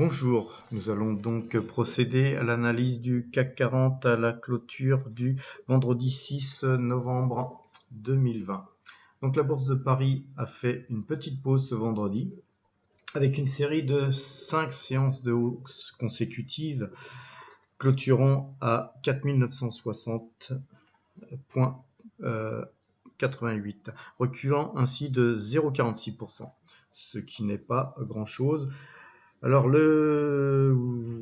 Bonjour, nous allons donc procéder à l'analyse du CAC 40 à la clôture du vendredi 6 novembre 2020. Donc la bourse de Paris a fait une petite pause ce vendredi avec une série de 5 séances de hausse consécutives clôturant à 4960,88, reculant ainsi de 0,46%, ce qui n'est pas grand-chose. Alors le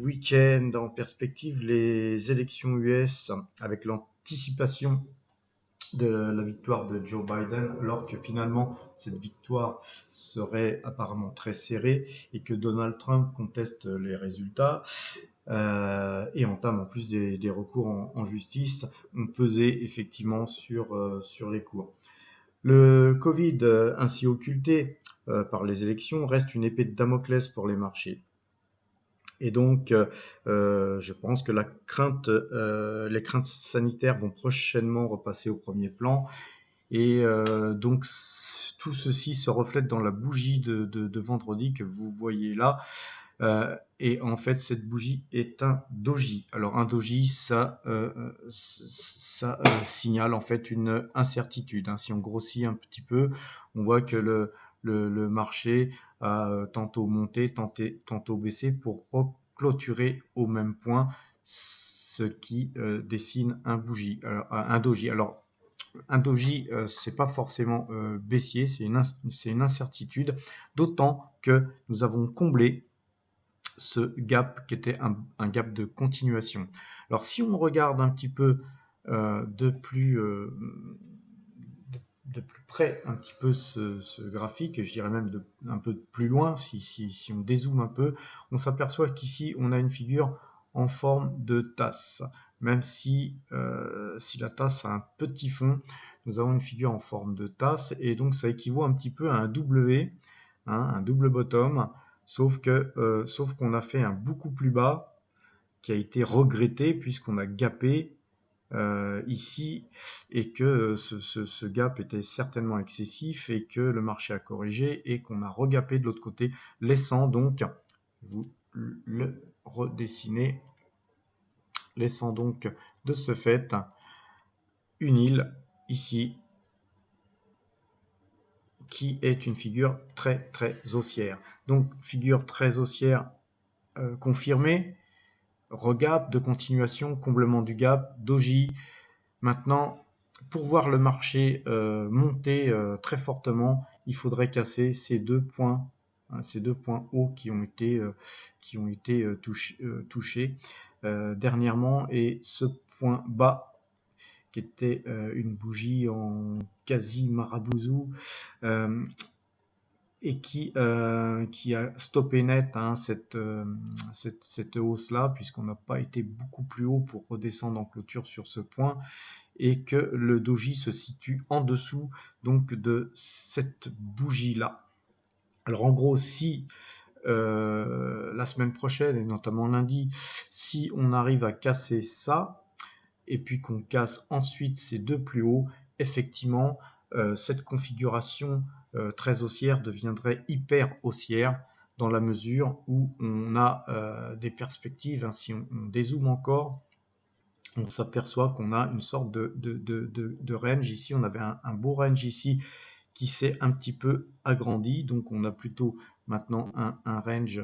week-end en perspective, les élections US avec l'anticipation de la victoire de Joe Biden, alors que finalement cette victoire serait apparemment très serrée et que Donald Trump conteste les résultats et entame en plus des recours en justice, ont pesé effectivement sur les cours. Le Covid, ainsi occulté par les élections, reste une épée de Damoclès pour les marchés. Et donc, je pense que les craintes sanitaires vont prochainement repasser au premier plan. Et donc, tout ceci se reflète dans la bougie de vendredi que vous voyez là. Et en fait, cette bougie est un doji. Alors, un doji, ça signale en fait une incertitude. Si on grossit un petit peu, on voit que le marché a tantôt monté, tantôt baissé pour clôturer au même point, ce qui dessine un doji. Alors, un doji, c'est pas forcément baissier, c'est une incertitude, d'autant que nous avons comblé ce gap qui était un gap de continuation. Alors si on regarde un petit peu de plus près un petit peu ce graphique, je dirais même un peu plus loin, si on dézoome un peu, on s'aperçoit qu'ici on a une figure en forme de tasse. Même si la tasse a un petit fond, nous avons une figure en forme de tasse et donc ça équivaut un petit peu à un W, un double bottom, sauf qu'on a fait un beaucoup plus bas qui a été regretté puisqu'on a gapé ici et que ce gap était certainement excessif et que le marché a corrigé et qu'on a regapé de l'autre côté, laissant donc, vous le redessinez, laissant donc de ce fait une île ici qui est une figure très très haussière. Donc figure très haussière confirmée, regap de continuation, comblement du gap, doji. Maintenant, pour voir le marché monter très fortement, il faudrait casser ces deux points hauts qui ont été touchés dernièrement et ce point bas qui était une bougie en quasi marabouzou et qui a stoppé net cette hausse-là, puisqu'on n'a pas été beaucoup plus haut pour redescendre en clôture sur ce point, et que le doji se situe en dessous donc de cette bougie-là. Alors en gros, si la semaine prochaine, et notamment lundi, si on arrive à casser ça, et puis qu'on casse ensuite ces deux plus hauts, effectivement, cette configuration très haussière deviendrait hyper haussière dans la mesure où on a des perspectives. Si on dézoome encore, on s'aperçoit qu'on a une sorte de range ici. On avait un beau range ici qui s'est un petit peu agrandi. Donc on a plutôt maintenant un range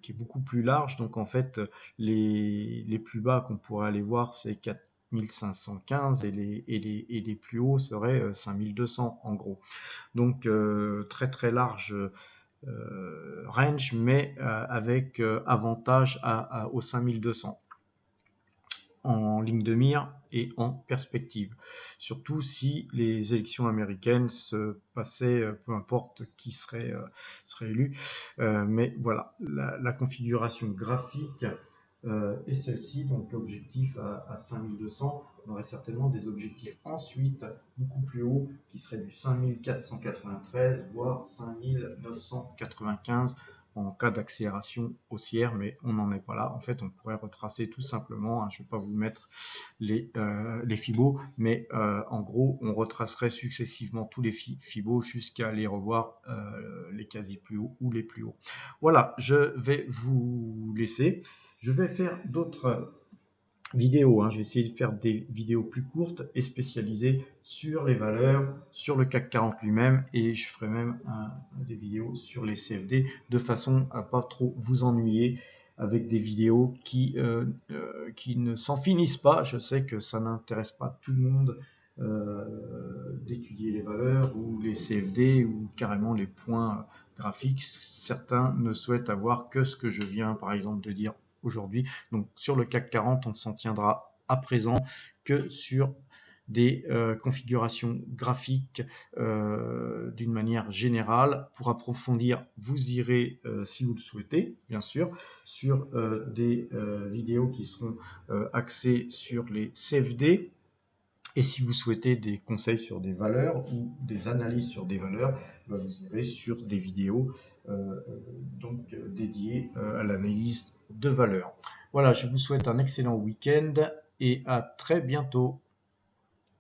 qui est beaucoup plus large. Donc en fait, les plus bas qu'on pourrait aller voir, c'est 4515 et les plus hauts seraient 5200 en gros. Donc très très large range, mais avec avantage aux 5200 en ligne de mire et en perspective. Surtout si les élections américaines se passaient, peu importe qui serait élu. Mais voilà, la configuration graphique est celle-ci, donc objectif à 5200. On aurait certainement des objectifs ensuite beaucoup plus hauts qui seraient du 5493 voire 5995 en cas d'accélération haussière, mais on n'en est pas là. En fait, on pourrait retracer tout simplement, hein, je ne vais pas vous mettre les Fibos, mais en gros, on retracerait successivement tous les Fibos jusqu'à les revoir les quasi plus hauts ou les plus hauts. Voilà, je vais vous laisser. Je vais faire d'autres vidéos, hein. Je vais essayer de faire des vidéos plus courtes et spécialisées sur les valeurs, sur le CAC 40 lui-même, et je ferai même des vidéos sur les CFD de façon à pas trop vous ennuyer avec des vidéos qui ne s'en finissent pas. Je sais que ça n'intéresse pas tout le monde d'étudier les valeurs ou les CFD ou carrément les points graphiques. Certains ne souhaitent avoir que ce que je viens par exemple de dire aujourd'hui. Donc sur le CAC 40, on ne s'en tiendra à présent que sur des configurations graphiques d'une manière générale. Pour approfondir, vous irez, si vous le souhaitez, bien sûr, sur des vidéos qui seront axées sur les CFD. Et si vous souhaitez des conseils sur des valeurs ou des analyses sur des valeurs, vous irez sur des vidéos dédiées à l'analyse de valeurs. Voilà, je vous souhaite un excellent week-end et à très bientôt.